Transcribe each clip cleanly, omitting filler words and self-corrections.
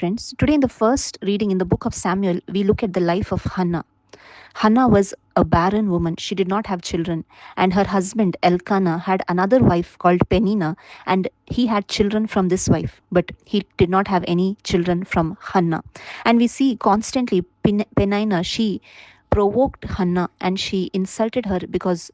friends. Today, in the first reading in the book of Samuel, we look at the life of Hannah. Hannah was a barren woman. She did not have children. And her husband, Elkanah, had another wife called Penina, and he had children from this wife, but he did not have any children from Hannah. And we see constantly Penina, she provoked Hannah and she insulted her because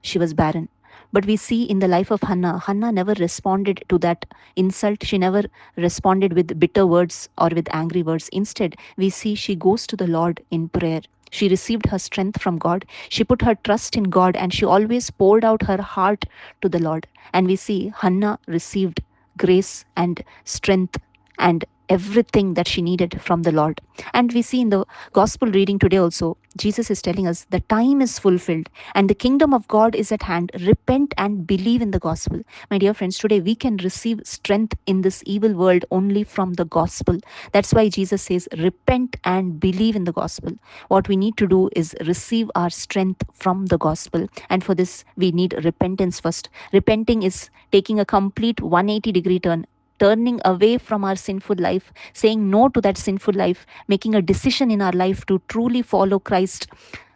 she was barren. But we see in the life of Hannah, Hannah never responded to that insult. She never responded with bitter words or with angry words. Instead, we see she goes to the Lord in prayer. She received her strength from God. She put her trust in God and she always poured out her heart to the Lord. And we see Hannah received grace and strength and everything that she needed from the Lord. And we see in the gospel reading today also, Jesus is telling us the time is fulfilled and the kingdom of God is at hand. Repent and believe in the gospel. My dear friends, today we can receive strength in this evil world only from the gospel. That's why Jesus says, repent and believe in the gospel. What we need to do is receive our strength from the gospel. And for this, we need repentance first. Repenting is taking a complete 180-degree turn, turning away from our sinful life, saying no to that sinful life, making a decision in our life to truly follow Christ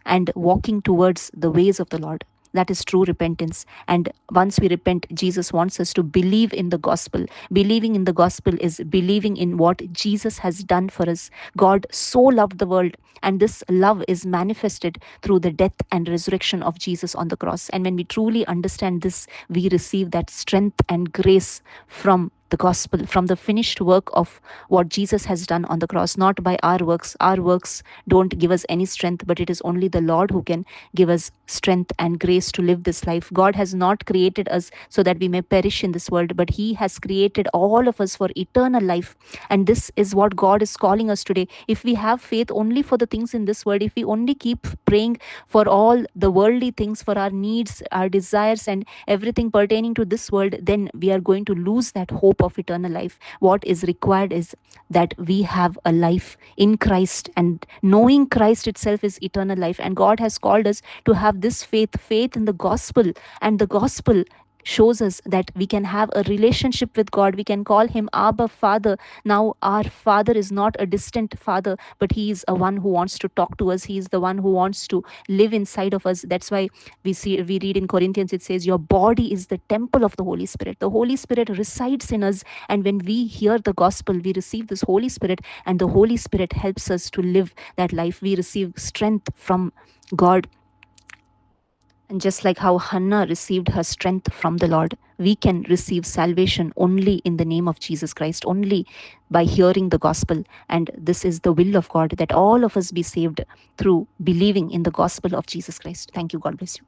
and walking towards the ways of the Lord. That is true repentance. And once we repent, Jesus wants us to believe in the gospel. Believing in the gospel is believing in what Jesus has done for us. God so loved the world, and this love is manifested through the death and resurrection of Jesus on the cross. And when we truly understand this, we receive that strength and grace from the gospel, from the finished work of what Jesus has done on the cross, not by our works. Our works don't give us any strength, but it is only the Lord who can give us strength and grace to live this life. God has not created us so that we may perish in this world, but He has created all of us for eternal life. And this is what God is calling us today. If we have faith only for the things in this world, if we only keep praying for all the worldly things, for our needs, our desires, and everything pertaining to this world, then we are going to lose that hope of eternal life. What is required is that we have a life in Christ, and knowing Christ itself is eternal life. And God has called us to have this faith in the gospel. And the gospel shows us that we can have a relationship with God. We can call Him Abba, Father. Now our Father is not a distant Father, but He is a one who wants to talk to us. He is the one who wants to live inside of us. That's why we read in Corinthians, it says, your body is the temple of the Holy Spirit. The Holy Spirit resides in us, and when we hear the gospel, we receive this Holy Spirit, and the Holy Spirit helps us to live that life. We receive strength from God. And just like how Hannah received her strength from the Lord, we can receive salvation only in the name of Jesus Christ, only by hearing the gospel. And this is the will of God, that all of us be saved through believing in the gospel of Jesus Christ. Thank you. God bless you.